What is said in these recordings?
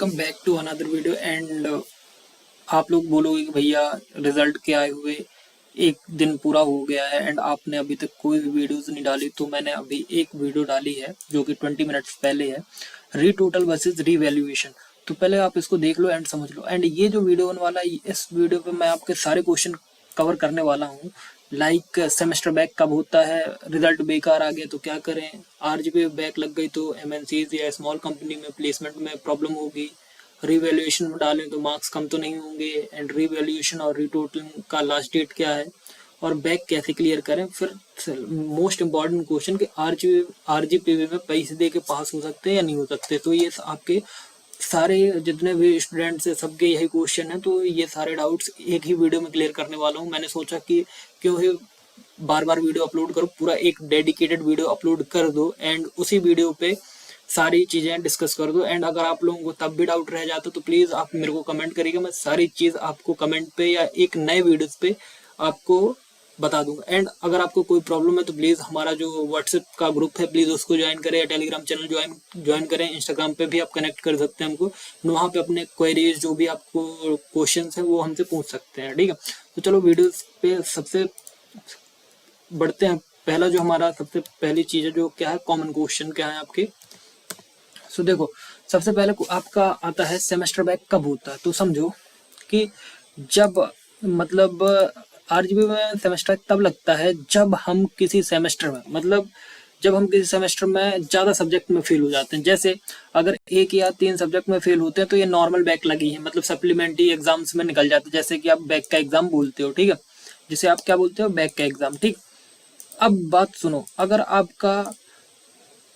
Come back to another video and आप लोग बोलोगे कि भैया रिजल्ट के आए हुए एक दिन पूरा हो गया है एंड आपने अभी तक कोई भी वीडियोस नहीं डाली। तो मैंने अभी एक वीडियो डाली है जो कि 20 मिनट्स पहले है, री टोटल वर्सेज रीवैल्यूएशन। तो पहले आप इसको देख लो एंड समझ लो। एंड ये जो वीडियो होने वाला है, इस वीडियो पे मैं आपके सारे क्वेश्चन कवर करने वाला हूँ। लाइक सेमेस्टर बैक कब होता है, रिजल्ट बेकार आ गया तो क्या करें, आरजीपी बैक लग गई तो एमएनसीज या स्मॉल कंपनी में प्लेसमेंट में प्रॉब्लम होगी, रीवैल्यूएशन में डालें तो मार्क्स कम तो नहीं होंगे, एंड रीवैल्यूएशन और रीटोटलिंग का लास्ट डेट क्या है, और बैक कैसे क्लियर करें। फिर मोस्ट इम्पॉर्टेंट क्वेश्चन कि आरजीपीवी में पैसे दे के पास हो सकते हैं या नहीं हो सकते। तो ये आपके सारे जितने भी स्टूडेंट्स हैं सबके यही क्वेश्चन है, तो ये सारे डाउट्स एक ही वीडियो में क्लियर करने वाला हूँ। मैंने सोचा कि क्यों ही बार बार वीडियो अपलोड करो, पूरा एक डेडिकेटेड वीडियो अपलोड कर दो एंड उसी वीडियो पे सारी चीजें डिस्कस कर दो। एंड अगर आप लोगों को तब भी डाउट रह जाता तो प्लीज आप मेरे को कमेंट करिएगा, मैं सारी चीज आपको कमेंट पे या एक नए वीडियोस पे आपको बता दूंगा। एंड अगर आपको कोई प्रॉब्लम है तो प्लीज हमारा जो व्हाट्सएप का ग्रुप है प्लीज उसको ज्वाइन करें, या टेलीग्राम चैनल ज्वाइन करें। इंस्टाग्राम पे भी आप कनेक्ट कर सकते हैं हमको, वहाँ पे अपने क्वेरीज जो भी आपको क्वेश्चंस हैं वो हमसे पूछ सकते हैं, ठीक है। तो चलो वीडियोस पे सबसे बढ़ते हैं। पहला जो हमारा सबसे पहली चीज है जो क्या है, कॉमन क्वेश्चन क्या है आपके। सो देखो, सबसे पहले आपका आता है सेमेस्टर बैक कब होता है। तो समझो कि जब मतलब आरजीबी में सेमेस्टर तब लगता है जब हम किसी सेमेस्टर में जब हम किसी सेमेस्टर में ज्यादा सब्जेक्ट में फेल हो जाते हैं। जैसे अगर 1 या 3 सब्जेक्ट में फेल होते हैं तो ये नॉर्मल बैक लगी है, मतलब सप्लीमेंट्री एग्जाम्स में निकल जाते हैं, जैसे कि आप बैक का एग्जाम बोलते हो, ठीक है, जिसे आप क्या बोलते हो, बैक का एग्जाम, ठीक। अब बात सुनो, अगर आपका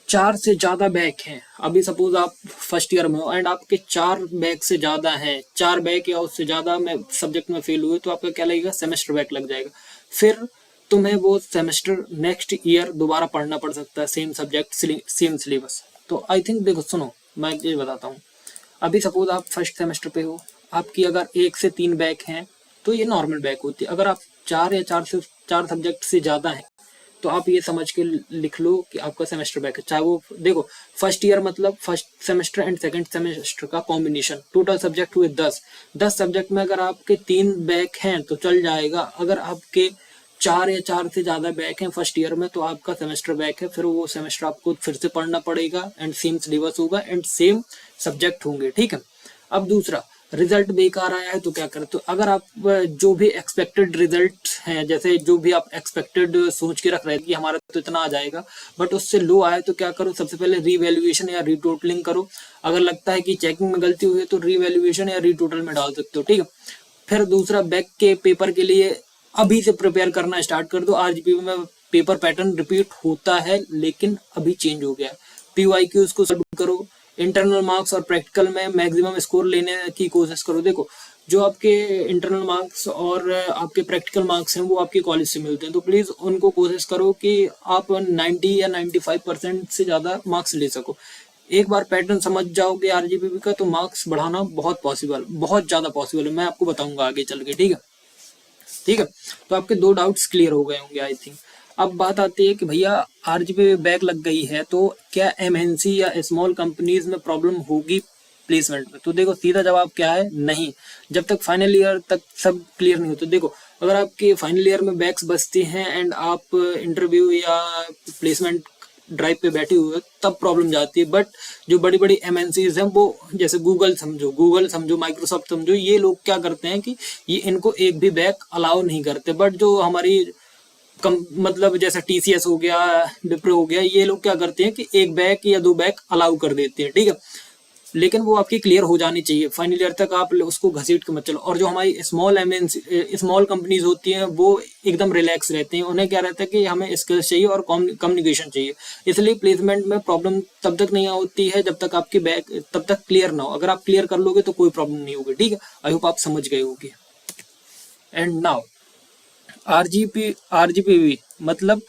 4 से ज्यादा बैक हैं, अभी सपोज आप फर्स्ट ईयर में हो एंड आपके 4 बैक से ज्यादा हैं, 4 बैक या उससे ज्यादा में सब्जेक्ट में फेल हुए, तो आपका क्या लगेगा, सेमेस्टर बैक लग जाएगा। फिर तुम्हें वो सेमेस्टर नेक्स्ट ईयर दोबारा पढ़ना पड़ सकता है, सेम सब्जेक्ट सेम सिलेबस। तो आई थिंक देखो सुनो, मैं ये बताता हूँ। अभी सपोज आप फर्स्ट सेमेस्टर पे हो, आपकी अगर 1 से 3 बैक हैं तो ये नॉर्मल बैक होती है। अगर आप 4 सब्जेक्ट से ज्यादा हैं तो आप ये समझ के लिख लो कि आपका सेमेस्टर बैक है। चाहे वो देखो फर्स्ट ईयर मतलब first semester and second semester का कॉम्बिनेशन, टोटल सब्जेक्ट हुए 10 सब्जेक्ट में अगर आपके 3 बैक हैं तो चल जाएगा। अगर आपके 4 या 4 से ज्यादा बैक हैं फर्स्ट ईयर में तो आपका सेमेस्टर बैक है, फिर वो सेमेस्टर आपको फिर से पढ़ना पड़ेगा एंड सेम सिलेबस होगा एंड सेम सब्जेक्ट होंगे, ठीक है। अब दूसरा, रिजल्ट बेकार आया है तो क्या करें। तो अगर आप जो भी एक्सपेक्टेड रिजल्ट हैं, जैसे जो भी आप एक्सपेक्टेड सोच के रख रहे थे कि हमारा तो इतना आ जाएगा बट उससे लो आया तो क्या करो, सबसे पहले रीवैल्यूएशन या रीटोटलिंग करो। अगर लगता है कि चेकिंग में गलती हुई है तो रीवैल्यूएशन या रीटोटल में डाल सकते हो, ठीक है। फिर दूसरा, बैक के पेपर के लिए अभी से प्रिपेयर करना स्टार्ट कर दो। आरजीपी में पेपर पैटर्न रिपीट होता है लेकिन अभी चेंज हो गया है। पीवाईक्यूज को सॉल्व करो, इंटरनल मार्क्स और प्रैक्टिकल में मैक्सिमम स्कोर लेने की कोशिश करो। देखो जो आपके इंटरनल मार्क्स और आपके प्रैक्टिकल मार्क्स हैं वो आपके कॉलेज से मिलते हैं, तो प्लीज उनको कोशिश करो कि आप 90 या 95% से ज्यादा मार्क्स ले सको। एक बार पैटर्न समझ जाओगे आरजीपी का तो मार्क्स बढ़ाना बहुत ज्यादा पॉसिबल है, मैं आपको बताऊंगा आगे चल के, ठीक है। ठीक है, तो आपके 2 डाउट्स क्लियर हो गए होंगे आई थिंक। अब बात आती है कि भैया आरजीपी में बैक लग गई है तो क्या एमएनसी या स्मॉल कंपनीज में प्रॉब्लम होगी प्लेसमेंट में। तो देखो सीधा जवाब क्या है, नहीं। जब तक फाइनल ईयर तक सब क्लियर नहीं होता। देखो अगर आपके फाइनल ईयर में बैक्स बचती हैं एंड आप इंटरव्यू या प्लेसमेंट ड्राइव पे बैठी हुई है तब प्रॉब्लम जाती है। बट जो बड़ी बड़ी एमएनसीज हैं वो, जैसे गूगल समझो, माइक्रोसॉफ्ट समझो, ये लोग क्या करते हैं कि ये इनको एक भी बैक अलाउ नहीं करते। बट जो हमारी मतलब जैसे टीसीएस हो गया, विप्रो हो गया, ये लोग क्या करते हैं कि 1 बैक या 2 बैक अलाउ कर देते हैं, ठीक है। लेकिन वो आपकी क्लियर हो जानी चाहिए फाइनल ईयर तक, आप उसको घसीट के मत चलो। और जो हमारी स्मॉल कंपनीज होती हैं वो एकदम रिलैक्स रहती हैं, उन्हें क्या रहता है कि हमें स्किल्स चाहिए और कम्युनिकेशन चाहिए। इसलिए प्लेसमेंट में प्रॉब्लम तब तक नहीं होती है जब तक आपकी बैक तब तक क्लियर ना हो। अगर आप क्लियर कर लोगे तो कोई प्रॉब्लम नहीं होगी, ठीक है। आई होप आप समझ गए होगे। एंड नाउ आरजीपीवी मतलब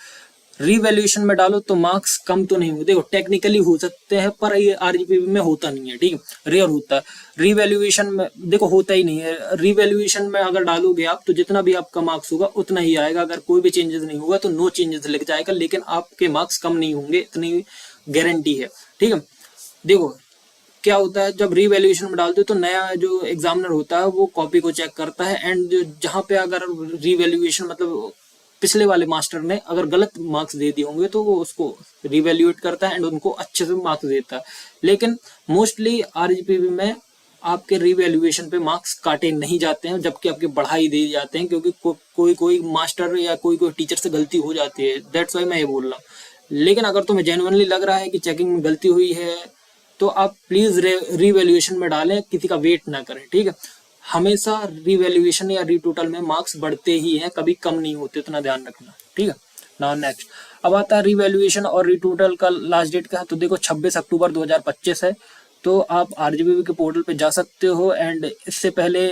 रीवैल्यूएशन में डालो तो मार्क्स कम तो नहीं होंगे। देखो टेक्निकली हो सकते हैं पर ये आरजीपीवी में होता नहीं है, ठीक है, रेयर होता है। रीवैल्यूएशन में देखो होता ही नहीं है। रीवैल्यूएशन में अगर डालोगे आप तो जितना भी आपका मार्क्स होगा उतना ही आएगा। अगर कोई भी चेंजेस नहीं होगा तो नो चेंजेस लिख जाएगा, लेकिन आपके मार्क्स कम नहीं होंगे, इतनी गारंटी है, ठीक है। देखो क्या होता है जब रीवैल्यूएशन में डालते हो तो नया जो एग्जामिनर होता है वो कॉपी को चेक करता है, एंड जहाँ पे अगर रीवैल्यूएशन मतलब पिछले वाले मास्टर ने अगर गलत मार्क्स दे दिए होंगे तो वो उसको रिवैल्यूएट करता है एंड उनको अच्छे से मार्क्स देता है। लेकिन मोस्टली आरजीपीवी में आपके रिवैल्यूएशन पे मार्क्स काटे नहीं जाते हैं, जबकि आपके बढ़ाई दे जाते हैं, क्योंकि कोई मास्टर या कोई टीचर से गलती हो जाती है। दैट्स वाई मैं ये बोल रहा हूँ। लेकिन अगर तुम्हें जेन्युइनली लग रहा है कि चेकिंग में गलती हुई है तो आप प्लीज रिवैल्यूएशन में डालें, किसी का वेट ना करें, ठीक है। हमेशा रिवैल्यूएशन या रीटोटल में मार्क्स बढ़ते ही हैं, कभी कम नहीं होते, इतना ध्यान रखना, ठीक है। नाउ नेक्स्ट, अब आता है रिवैल्यूएशन और रीटोटल का लास्ट डेट का है। तो देखो 26 अक्टूबर 2025 है। तो आप आरजीबीवी के पोर्टल पे जा सकते हो एंड इससे पहले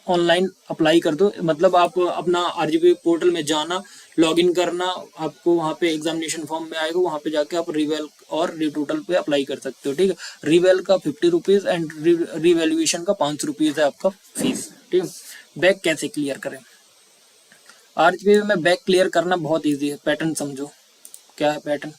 ऑनलाइन अप्लाई कर दो, मतलब आप अपना आरजीबीवी पोर्टल में जाना, लॉगिन करना, आपको वहाँ पे एग्जामिनेशन फॉर्म में आएगा, वहाँ पे जाके आप रिवेल और रिटोटल पे अप्लाई कर सकते हो, ठीक है। रिवेल का 50 रुपीज एंड रिवेल्यूएशन का 5 रुपीज है आपका फीस, ठीक है। बैक कैसे क्लियर करें? आरजीबीवी में बैक क्लियर करना बहुत ईजी है। पैटर्न समझो, क्या है पैटर्न?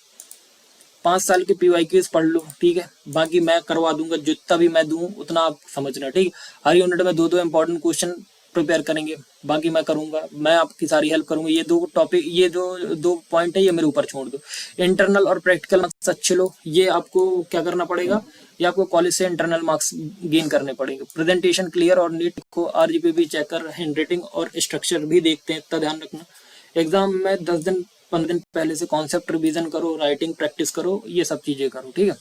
5 साल के PYQs पढ़ लो, ठीक है। बाकी मैं करवा दूंगा, जितना भी मैं दूं उतना आप समझना, ठीक है। हर यूनिट में 2-2 इंपॉर्टेंट क्वेश्चन प्रिपेयर करेंगे, बाकी मैं करूंगा, मैं आपकी सारी हेल्प करूंगा। ये 2 टॉपिक, ये जो 2 पॉइंट है ये मेरे ऊपर छोड़ दो। इंटरनल और प्रैक्टिकल मार्क्स अच्छे लो, ये आपको क्या करना पड़ेगा, ये आपको कॉलेज से इंटरनल मार्क्स गेन करने पड़ेंगे। प्रेजेंटेशन क्लियर और नीट को आरजीपीवी चेकर हैंड राइटिंग और स्ट्रक्चर भी देखते हैं, इतना ध्यान रखना। एग्जाम में 10-15 दिन पहले से कॉन्सेप्ट रिवीजन करो, राइटिंग प्रैक्टिस करो, ये सब चीजें करो, ठीक है।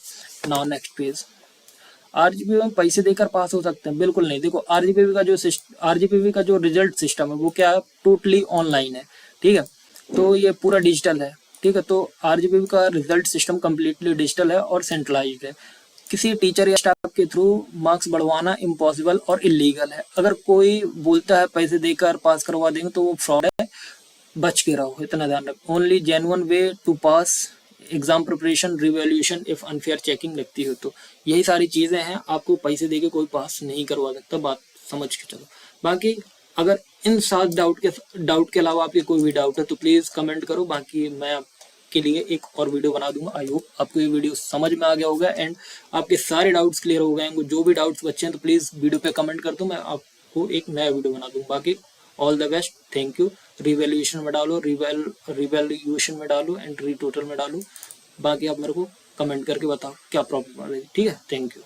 नाउ नेक्स्ट पेज, आरजीपीवी में पैसे देकर पास हो सकते हैं? बिल्कुल नहीं। देखो आरजीपीवी का जो रिजल्ट सिस्टम है वो क्या है, टोटली ऑनलाइन है, ठीक है। तो ये पूरा डिजिटल है, ठीक है। तो आरजीपीवी का रिजल्ट सिस्टम कम्प्लीटली डिजिटल है और सेंट्रलाइज्ड है। किसी टीचर या स्टाफ के थ्रू मार्क्स बढ़वाना इम्पॉसिबल और इलीगल है। अगर कोई बोलता है पैसे देकर पास करवा देंगे तो वो फ्रॉड है, बच के रहो, इतना ध्यान रखो। Only genuine way to pass exam preparation, revaluation if unfair checking लगती हो तो यही सारी चीजें हैं। आपको पैसे देके कोई पास नहीं करवा सकता, बात समझ के चलो। बाकी अगर इन 7 डाउट के अलावा आपके कोई भी डाउट है तो प्लीज कमेंट करो, बाकी मैं आपके लिए एक और वीडियो बना दूंगा। आई होप आपको ये वीडियो समझ में आ गया होगा एंड आपके सारे डाउट्स क्लियर हो गए होंगे। जो भी डाउट्स बचे हैं तो प्लीज वीडियो पे कमेंट कर दो, मैं आपको एक नया वीडियो बना दूंगा। बाकी all the best, thank you. Revaluation में डालो, रिवैल्यूएशन में डालो एंड रीटोटल में डालो। बाकी आप मेरे को कमेंट करके बताओ क्या प्रॉब्लम आ रही है, ठीक है। Thank you.